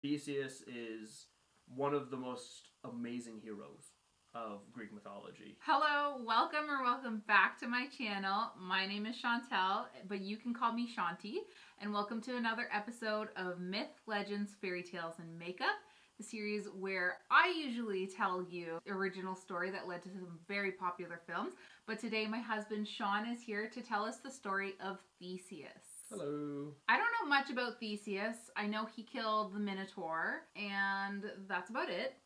Theseus is one of the most amazing heroes of Greek mythology. Hello, welcome back to my channel. My name is Chantel, but you can call me Chanty, and welcome to another episode of Myth, Legends, Fairytales, and Makeup, the series where I usually tell you the original story that led to some very popular films, but today my husband Sean is here to tell us the story of Theseus. Hello. I don't know much about Theseus. I know he killed the Minotaur, and that's about it.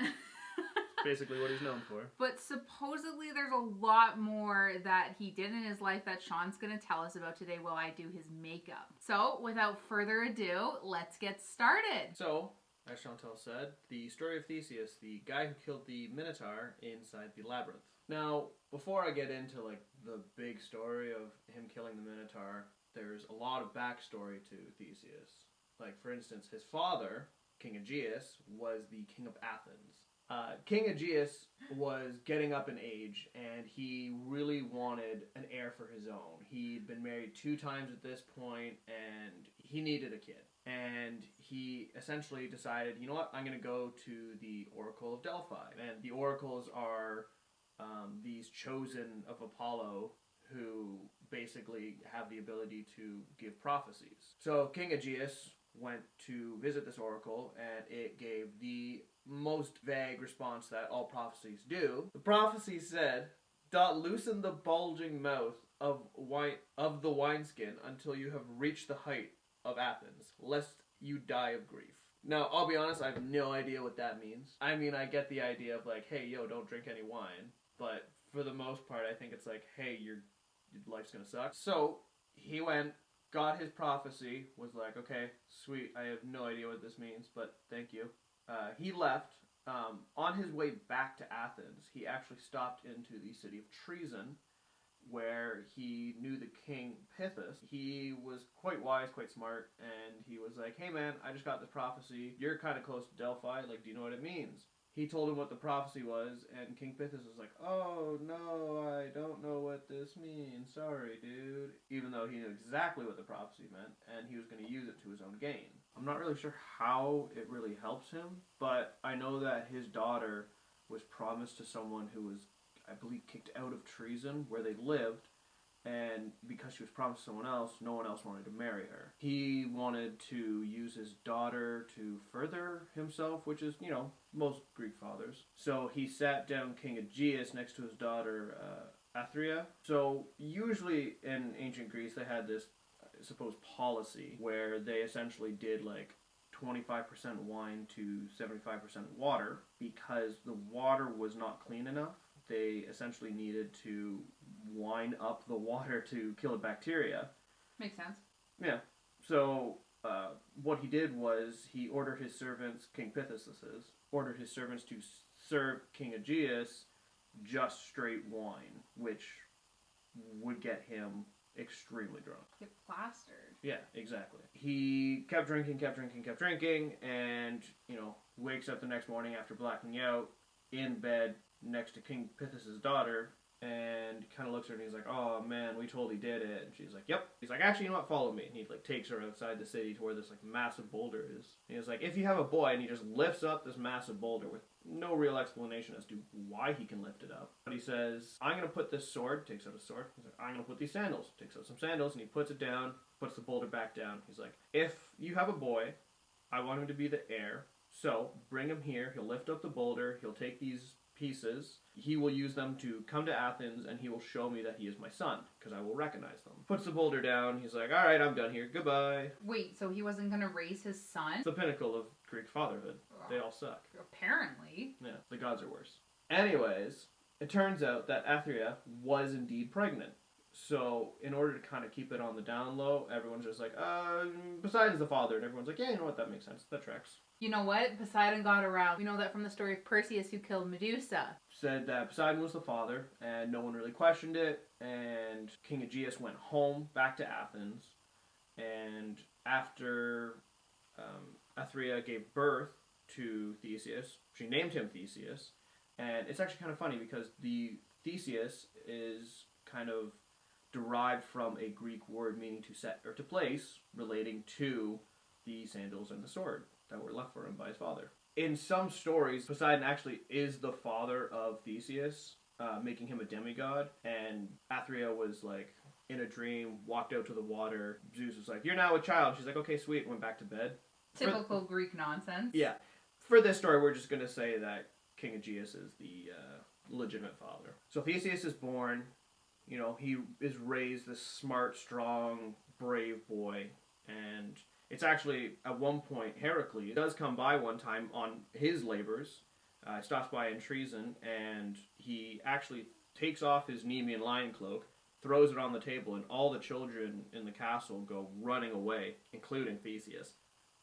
Basically what he's known for. But supposedly there's a lot more that he did in his life that Sean's going to tell us about today while I do his makeup. So, without further ado, let's get started. So, as Chantal said, the story of Theseus, the guy who killed the Minotaur inside the labyrinth. Now, before I get into the big story of him killing the Minotaur, there's a lot of backstory to Theseus. Like, for instance, his father, King Aegeus, was the king of Athens. King Aegeus was getting up in age, and he really wanted an heir for his own. He'd been married 2 times at this point, and he needed a kid. And he essentially decided, you know what, I'm going to go to the Oracle of Delphi. And the oracles are these chosen of Apollo who basically have the ability to give prophecies. So King Aegeus went to visit this oracle, and it gave the most vague response that all prophecies do. The prophecy said, "Dot loosen the bulging mouth of the wineskin until you have reached the height of Athens, lest you die of grief." Now, I'll be honest, I have no idea what that means. I mean, I get the idea of hey, yo, don't drink any wine. But for the most part, I think it's hey, your life's gonna suck. So, he went, got his prophecy, was like, okay, sweet, I have no idea what this means, but thank you. He left. On his way back to Athens, he actually stopped into the city of Treason, where he knew the king Pithous. He was quite wise, quite smart, and he was like, hey man, I just got this prophecy. You're kind of close to Delphi, do you know what it means? He told him what the prophecy was, and King Pithous was like, oh no, I don't know what this means. Sorry, dude. Even though he knew exactly what the prophecy meant, and he was going to use it to his own gain. I'm not really sure how it really helps him, but I know that his daughter was promised to someone who was, I believe, kicked out of Treason, where they lived, and because she was promised to someone else, no one else wanted to marry her. He wanted to use his daughter to further himself, which is, most Greek fathers. So he sat down King Aegeus next to his daughter, Athria. So usually in ancient Greece, they had this, I suppose, policy where they essentially did 25% wine to 75% water, because the water was not clean enough. They essentially needed to wine up the water to kill the bacteria. Makes sense. Yeah. So what he did was he ordered his servants, King Pithous ordered his servants to serve King Aegeus just straight wine, which would get him extremely drunk. Get plastered. Yeah, exactly. He kept drinking, and, wakes up the next morning after blacking out in bed next to King Pithous' daughter, and kind of looks at her and he's like, oh man, we totally did it. And she's like, yep. He's like, actually, you know what, follow me. And he takes her outside the city to where this massive boulder is. And he's like, if you have a boy, and he just lifts up this massive boulder with no real explanation as to why he can lift it up. But he says, I'm going to put this sword, takes out a sword. He's like, I'm going to put these sandals, takes out some sandals, and he puts it down, puts the boulder back down. He's like, if you have a boy, I want him to be the heir. So bring him here. He'll lift up the boulder. He'll take these pieces. He will use them to come to Athens, and he will show me that he is my son, because I will recognize them. Puts the boulder down. He's like, alright, I'm done here. Goodbye. Wait, so he wasn't going to raise his son? It's the pinnacle of Greek fatherhood. They all suck. Apparently. Yeah, the gods are worse. Anyways, it turns out that Athria was indeed pregnant. So, in order to kind of keep it on the down low, everyone's just like, Poseidon's the father. And everyone's like, yeah, you know what, that makes sense. That tracks. You know what? Poseidon got around. We know that from the story of Perseus, who killed Medusa. Said that Poseidon was the father, and no one really questioned it, and King Aegeus went home, back to Athens, and after Athria gave birth to Theseus, she named him Theseus, and it's actually kind of funny because the Theseus is kind of derived from a Greek word meaning to set or to place, relating to the sandals and the sword. that were left for him by his father. In some stories, Poseidon actually is the father of Theseus, making him a demigod, and Athrea was like in a dream, walked out to the water. Zeus was like, "You're now a child." She's like, "Okay, sweet," went back to bed. Typical Greek nonsense. Yeah. For this story, we're just going to say that King Aegeus is the legitimate father. So Theseus is born. You know, he is raised this smart, strong, brave boy. And it's actually, at one point, Heracles does come by one time on his labors. Stops by in treason, and he actually takes off his Nemean lion cloak, throws it on the table, and all the children in the castle go running away, including Theseus.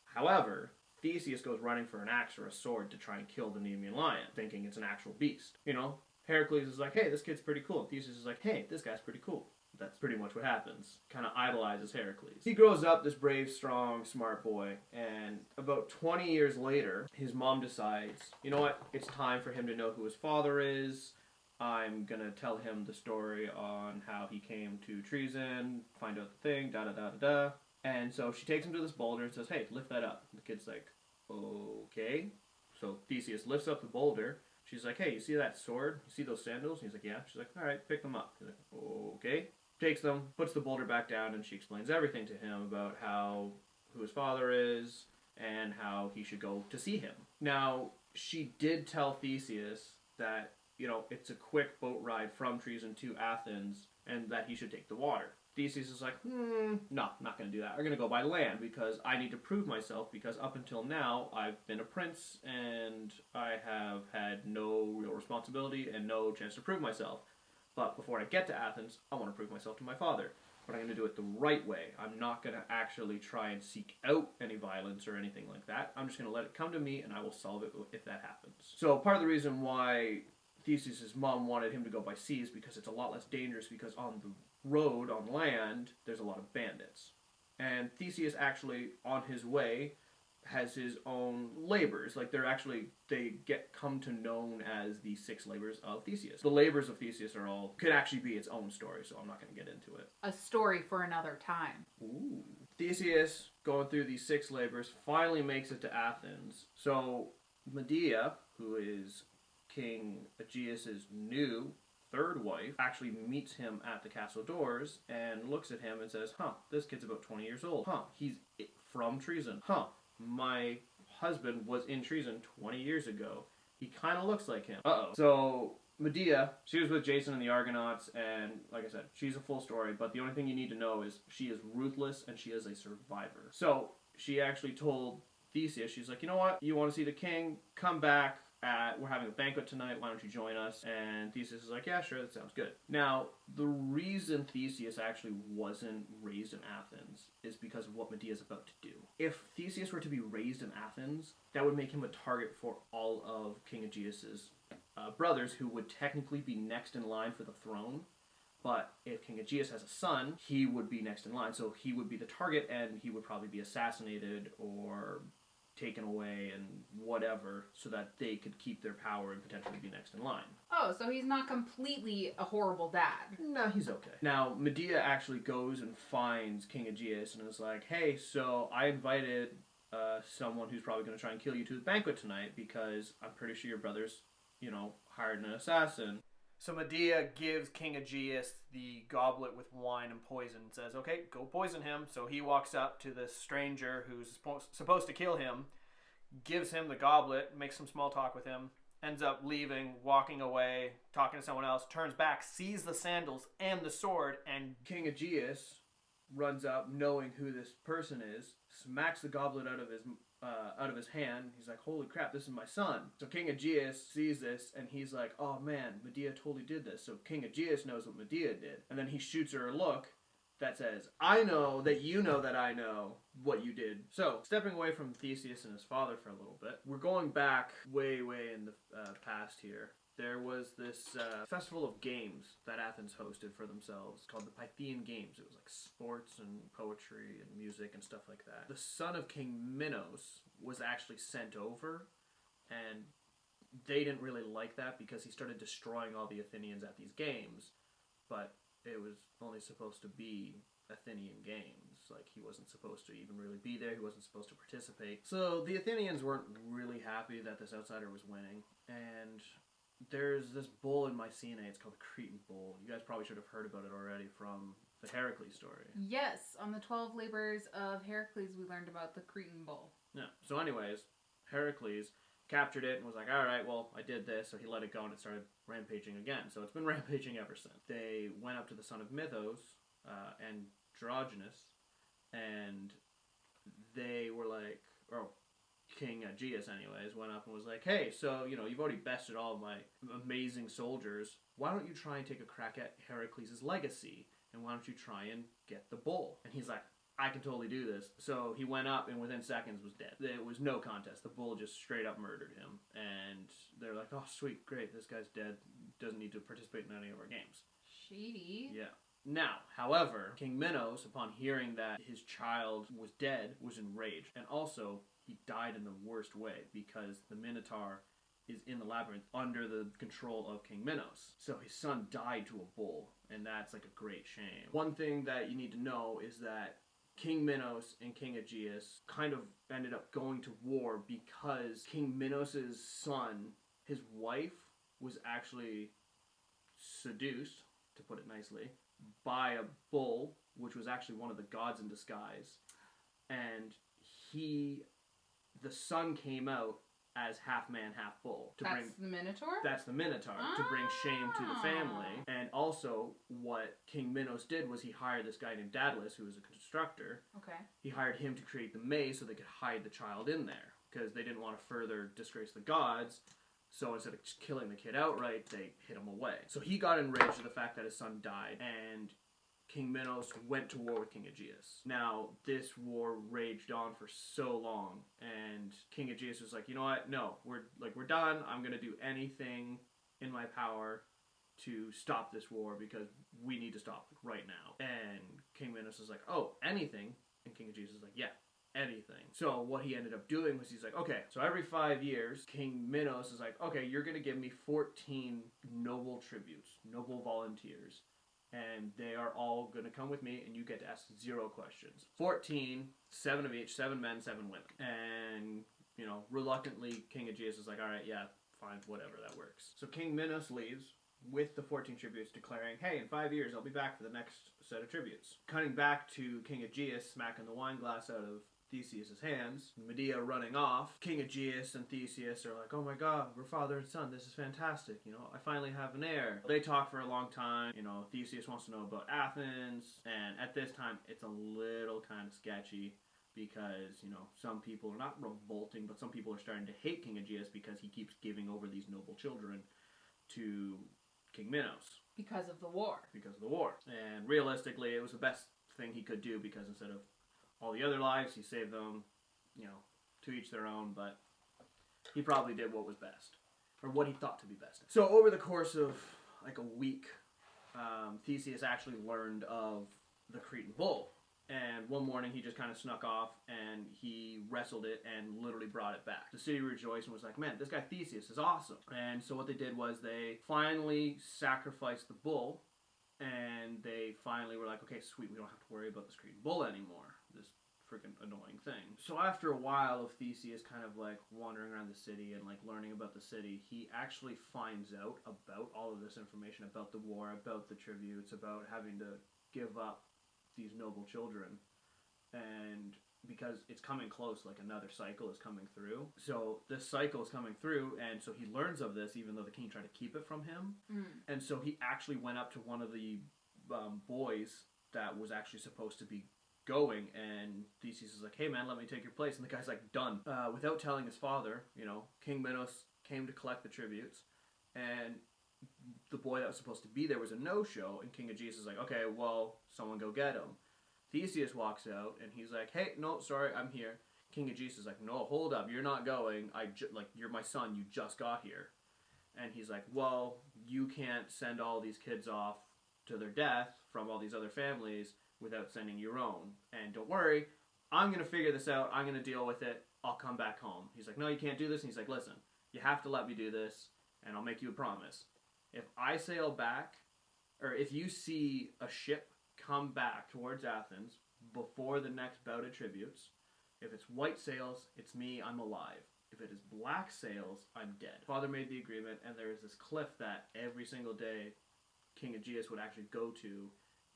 However, Theseus goes running for an axe or a sword to try and kill the Nemean lion, thinking it's an actual beast. You know, Heracles is like, "Hey, this kid's pretty cool." Theseus is like, "Hey, this guy's pretty cool." That's pretty much what happens. Kind of idolizes Heracles. He grows up this brave, strong, smart boy, and about 20 years later, his mom decides, you know what, it's time for him to know who his father is. I'm gonna tell him the story on how he came to treason, find out the thing, da-da-da-da-da. And so she takes him to this boulder and says, "Hey, lift that up." The kid's like, "Okay." So Theseus lifts up the boulder. She's like, "Hey, you see that sword? You see those sandals?" And he's like, "Yeah." She's like, "All right, pick them up." He's like, "Okay." Takes them, puts the boulder back down, and she explains everything to him about who his father is and how he should go to see him. Now, she did tell Theseus that, you know, it's a quick boat ride from Treason to Athens and that he should take the water. Theseus is like, no, not going to do that. I'm going to go by land because I need to prove myself, because up until now I've been a prince and I have had no real responsibility and no chance to prove myself. But before I get to Athens, I want to prove myself to my father. But I'm going to do it the right way. I'm not going to actually try and seek out any violence or anything like that. I'm just going to let it come to me, and I will solve it if that happens. So part of the reason why Theseus' mom wanted him to go by sea is because it's a lot less dangerous, because on the road, on land, there's a lot of bandits. And Theseus actually, on his way, has his own labors. Like, they come to known as the 6 labors of Theseus. The labors of Theseus could actually be its own story, so I'm not going to get into it. A story for another time. Ooh. Theseus, going through these 6 labors, finally makes it to Athens. So Medea, who is King Aegeus' new 3rd wife, actually meets him at the castle doors and looks at him and says, this kid's about 20 years old. He's from treason. My husband was in treason 20 years ago. He kind of looks like him. So Medea, she was with Jason and the Argonauts, and like I said, she's a full story, but the only thing you need to know is she is ruthless and she is a survivor. So she actually told Theseus, she's like, "You know what? You want to see the king? Come back. We're having a banquet tonight. Why don't you join us?" And Theseus is like, "Yeah, sure, that sounds good." Now, the reason Theseus actually wasn't raised in Athens is because of what Medea's about to do. If Theseus were to be raised in Athens, that would make him a target for all of King Aegeus' brothers, who would technically be next in line for the throne. But if King Aegeus has a son, he would be next in line. So he would be the target, and he would probably be assassinated or taken away and whatever, so that they could keep their power and potentially be next in line. Oh, so he's not completely a horrible dad. No, he's okay. Now, Medea actually goes and finds King Aegeus and is like, "Hey, so I invited someone who's probably going to try and kill you to the banquet tonight because I'm pretty sure your brother's, hired an assassin." So Medea gives King Aegeus the goblet with wine and poison and says, "Okay, go poison him." So he walks up to this stranger who's supposed to kill him, gives him the goblet, makes some small talk with him, ends up leaving, walking away, talking to someone else, turns back, sees the sandals and the sword, and King Aegeus runs up knowing who this person is, smacks the goblet out of his hand. He's like, "Holy crap, this is my son." So King Aegeus sees this and he's like, "Oh man, Medea totally did this." So King Aegeus knows what Medea did, and then he shoots her a look that says, "I know that you know that I know what you did." So, stepping away from Theseus and his father for a little bit, we're going back way in the past here. There was this festival of games that Athens hosted for themselves called the Pythian Games. It was like sports and poetry and music and stuff like that. The son of King Minos was actually sent over, and they didn't really like that because he started destroying all the Athenians at these games, but it was only supposed to be Athenian games. Like, he wasn't supposed to even really be there. He wasn't supposed to participate. So the Athenians weren't really happy that this outsider was winning. And there's this bull in Mycenae. It's called the Cretan bull. You guys probably should have heard about it already from the Heracles story. Yes, on the 12 labors of Heracles, we learned about the Cretan bull. Yeah. So anyways, Heracles captured it and was like, all right, well, I did this. So he let it go and it started rampaging again. So it's been rampaging ever since. They went up to the son of Mythos, Androgynous, and they were like, or King Aegeus anyways, went up and was like, hey, so, you know, you've already bested all of my amazing soldiers. Why don't you try and take a crack at Heracles' legacy? And why don't you try and get the bull? And he's like, I can totally do this. So he went up and within seconds was dead. It was no contest. The bull just straight up murdered him. And they're like, oh, sweet, great, this guy's dead. Doesn't need to participate in any of our games. Shady. Yeah. Now, however, King Minos, upon hearing that his child was dead, was enraged. And also, he died in the worst way because the Minotaur is in the labyrinth under the control of King Minos. So his son died to a bull, and that's like a great shame. One thing that you need to know is that King Minos and King Aegeus kind of ended up going to war because King Minos' son, his wife, was actually seduced, to put it nicely, by a bull, which was actually one of the gods in disguise. And the son came out as half man, half bull. That's the Minotaur? That's the Minotaur, to bring shame to the family. And also, what King Minos did was he hired this guy named Daedalus, who was a constructor. Okay. He hired him to create the maze so they could hide the child in there, because they didn't want to further disgrace the gods. So instead of just killing the kid outright, they hid him away. So he got enraged at the fact that his son died, and King Minos went to war with King Aegeus. Now, this war raged on for so long, and King Aegeus was like, you know what? No, we're done. I'm gonna do anything in my power to stop this war because we need to stop it right now. And King Minos was like, oh, anything? And King Aegeus was like, yeah, anything. So what he ended up doing was he's like, okay, so every 5 years, King Minos is like, okay, you're gonna give me 14 noble tributes, noble volunteers. And they are all going to come with me, and you get to ask 0 questions. 14, 7 of each, 7 men, 7 women. And, you know, reluctantly, King Aegeus is like, all right, yeah, fine, whatever, that works. So King Minos leaves with the 14 tributes, declaring, hey, in 5 years, I'll be back for the next set of tributes. Cutting back to King Aegeus smacking the wine glass out of Theseus' hands, Medea running off. King Aegeus and Theseus are like, oh my god, we're father and son, this is fantastic, you know, I finally have an heir. They talk for a long time, you know, Theseus wants to know about Athens, and at this time, it's a little kind of sketchy, because, you know, some people are not revolting, but some people are starting to hate King Aegeus because he keeps giving over these noble children to King Minos. Because of the war. Because of the war. And realistically, it was the best thing he could do, because instead of all the other lives, he saved them, you know, to each their own, but he probably did what was best, or what he thought to be best. So over the course of like a week, Theseus actually learned of the Cretan bull, and one morning he just kind of snuck off, and he wrestled it and literally brought it back. The city rejoiced and was like, man, this guy Theseus is awesome. And so what they did was they finally sacrificed the bull, and they finally were like, okay, sweet, we don't have to worry about this Cretan bull anymore. This freaking annoying thing. So after a while of Theseus kind of like wandering around the city and like learning about the city, he actually finds out about all of this information about the war, about the tributes, about having to give up these noble children. And because it's coming close, like another cycle is coming through. So this cycle is coming through, and so he learns of this even though the king tried to keep it from him. And so he actually went up to one of the boys that was actually supposed to be going, and Theseus is like, hey man, let me take your place. And the guy's like, done. Without telling his father, you know, King Minos came to collect the tributes, and the boy that was supposed to be there was a no-show, and King Aegeus is like, okay, well, someone go get him. Theseus walks out, and he's like, hey, no, sorry, I'm here. King Aegeus is like, no, hold up, you're not going. You're my son, you just got here. And he's like, well, you can't send all these kids off to their death from all these other families without sending your own. And don't worry, I'm going to figure this out. I'm going to deal with it. I'll come back home. He's like, no, you can't do this. And he's like, listen, you have to let me do this, and I'll make you a promise. If I sail back, or if you see a ship come back towards Athens before the next bout of tributes. If it's white sails, it's me, I'm alive. If it is black sails, I'm dead. Father made the agreement, and there is this cliff that every single day King Aegeus would actually go to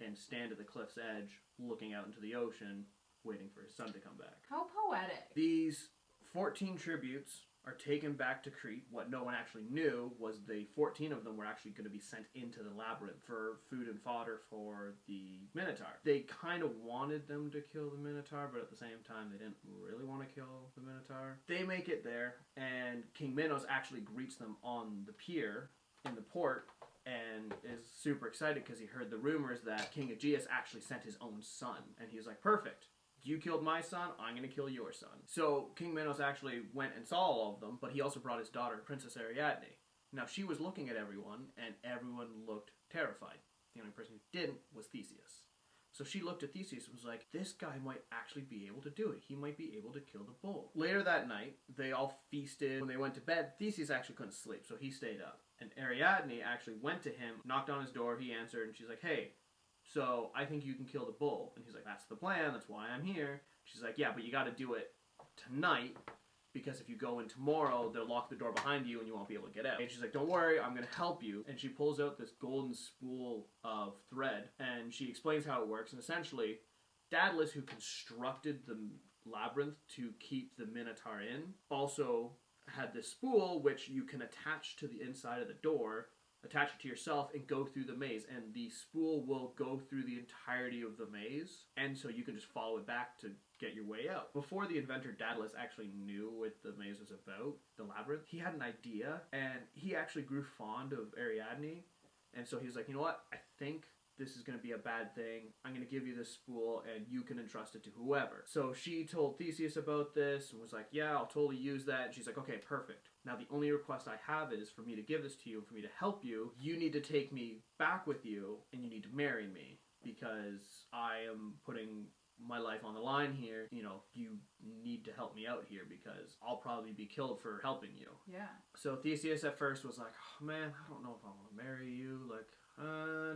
and stand at the cliff's edge, looking out into the ocean, waiting for his son to come back. How poetic. These 14 tributes are taken back to Crete. What no one actually knew was the 14 of them were actually going to be sent into the labyrinth for food and fodder for the Minotaur. They kind of wanted them to kill the Minotaur, but at the same time they didn't really want to kill the Minotaur. They make it there, and King Minos actually greets them on the pier in the port and is super excited because he heard the rumors that King Aegeus actually sent his own son. And he's like, perfect. You killed my son, I'm going to kill your son. So King Minos actually went and saw all of them, but he also brought his daughter, Princess Ariadne. Now she was looking at everyone, and everyone looked terrified. The only person who didn't was Theseus. So she looked at Theseus and was like, this guy might actually be able to do it. He might be able to kill the bull. Later that night, they all feasted. When they went to bed, Theseus actually couldn't sleep, so he stayed up. And Ariadne actually went to him, knocked on his door, he answered, and she's like, hey, so I think you can kill the bull. And he's like, that's the plan, that's why I'm here. She's like, yeah, but you gotta do it tonight, because if you go in tomorrow, they'll lock the door behind you and you won't be able to get out. And she's like, don't worry, I'm gonna help you. And she pulls out this golden spool of thread, and she explains how it works. And essentially, Daedalus, who constructed the labyrinth to keep the Minotaur in, also had this spool which you can attach to the inside of the door, attach it to yourself, and go through the maze. And the spool will go through the entirety of the maze, and so you can just follow it back to get your way out. Before the inventor Daedalus actually knew what the maze was about, the labyrinth, he had an idea, and he actually grew fond of Ariadne, and so he was like, you know what, I think this is going to be a bad thing. I'm going to give you this spool, and you can entrust it to whoever. So she told Theseus about this, and was like, yeah, I'll totally use that. And she's like, okay, perfect. Now the only request I have is for me to give this to you, and for me to help you. You need to take me back with you, and you need to marry me, because I am putting my life on the line here. You know, you need to help me out here, because I'll probably be killed for helping you. Yeah. So Theseus at first was like, oh man, I don't know if I want to marry you, like,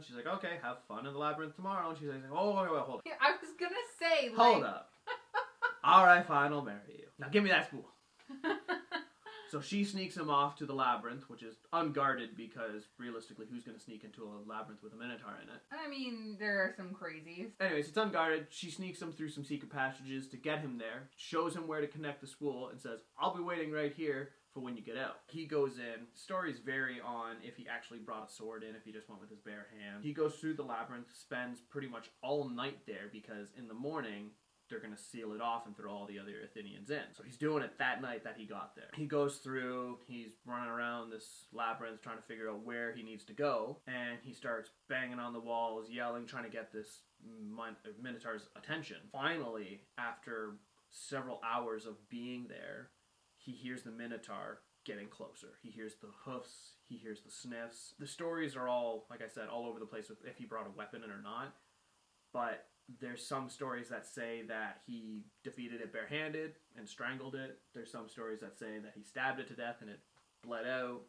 she's like, okay, have fun in the labyrinth tomorrow. And she's like, oh, wait, hold up. Yeah, I was gonna say, like... Hold up. Alright, fine, I'll marry you. Now give me that spool. So she sneaks him off to the labyrinth, which is unguarded, because realistically, who's going to sneak into a labyrinth with a Minotaur in it? I mean, there are some crazies. Anyways, it's unguarded. She sneaks him through some secret passages to get him there, shows him where to connect the spool, and says, I'll be waiting right here for when you get out. He goes in. Stories vary on if he actually brought a sword in, if he just went with his bare hand. He goes through the labyrinth, spends pretty much all night there, because in the morning, they're going to seal it off and throw all the other Athenians in. So he's doing it that night that he got there. He goes through, he's running around this labyrinth trying to figure out where he needs to go, and he starts banging on the walls, yelling, trying to get this Minotaur's attention. Finally, after several hours of being there, he hears the Minotaur getting closer. He hears the hoofs, he hears the sniffs. The stories are all, like I said, all over the place with if he brought a weapon in or not, but there's some stories that say that he defeated it barehanded and strangled it. There's some stories that say that he stabbed it to death and it bled out.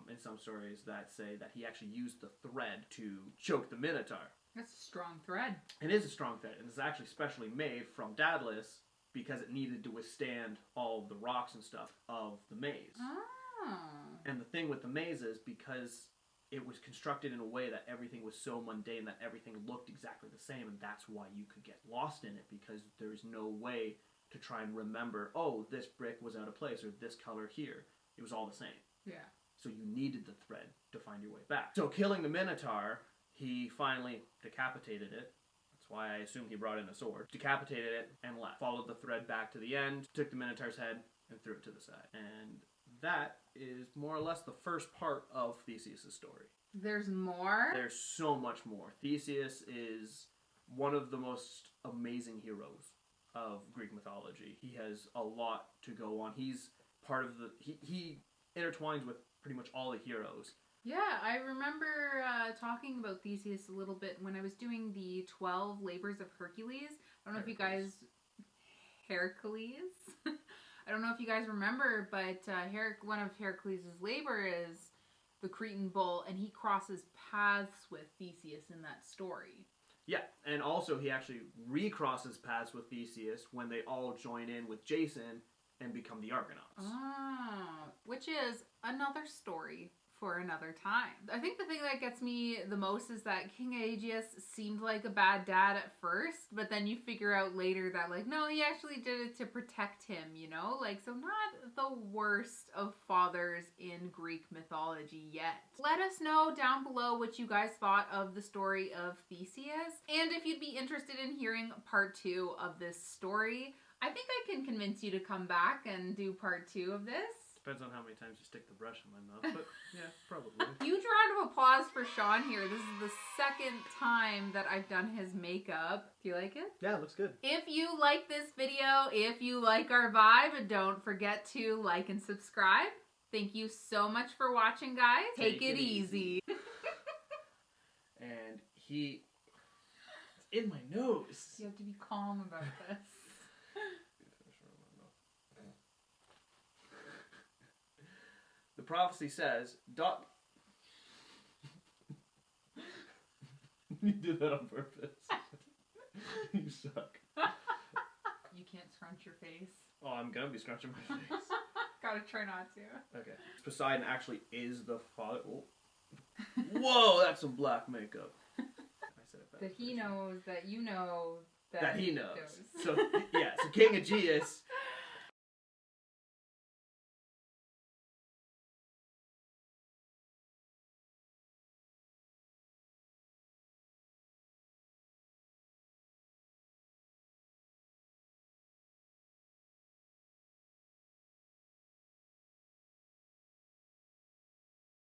And some stories that say that he actually used the thread to choke the Minotaur. That's a strong thread. It is a strong thread, and it's actually specially made from Daedalus because it needed to withstand all the rocks and stuff of the maze. Oh. And the thing with the maze is, because it was constructed in a way that everything was so mundane that everything looked exactly the same, and that's why you could get lost in it, because there's no way to try and remember, oh, this brick was out of place, or this color here. It was all the same. Yeah. So you needed the thread to find your way back. So killing the Minotaur, he finally decapitated it. That's why I assume he brought in a sword. Decapitated it and left. Followed the thread back to the end, took the Minotaur's head, and threw it to the side. And that is more or less the first part of Theseus' story. There's more? There's so much more. Theseus is one of the most amazing heroes of Greek mythology. He has a lot to go on. He's part of the... He intertwines with pretty much all the heroes. Yeah, I remember talking about Theseus a little bit when I was doing the 12 Labors of Hercules. I don't know if you guys... Hercules? I don't know if you guys remember, but one of Hercules' labor is the Cretan bull, and he crosses paths with Theseus in that story. Yeah, and also he actually recrosses paths with Theseus when they all join in with Jason and become the Argonauts. Oh, which is another story for another time. I think the thing that gets me the most is that King Aegeus seemed like a bad dad at first, but then you figure out later that, like, no, he actually did it to protect him, you know? Like, so not the worst of fathers in Greek mythology yet. Let us know down below what you guys thought of the story of Theseus, and if you'd be interested in hearing part 2 of this story. I think I can convince you to come back and do part 2 of this. Depends on how many times you stick the brush in my mouth, but yeah, probably. Huge round of applause for Sean here. This is the second time that I've done his makeup. Do you like it? Yeah, it looks good. If you like this video, if you like our vibe, don't forget to like and subscribe. Thank you so much for watching, guys. Take it easy. And it's in my nose. You have to be calm about this. The prophecy says, You did that on purpose. You suck. You can't scrunch your face. Oh, I'm gonna be scrunching my face. Gotta try not to. Okay. Poseidon actually is the father. Oh. Whoa, that's some black makeup. I said it That he knows, that you know, that he knows. So, yeah, so King Aegeus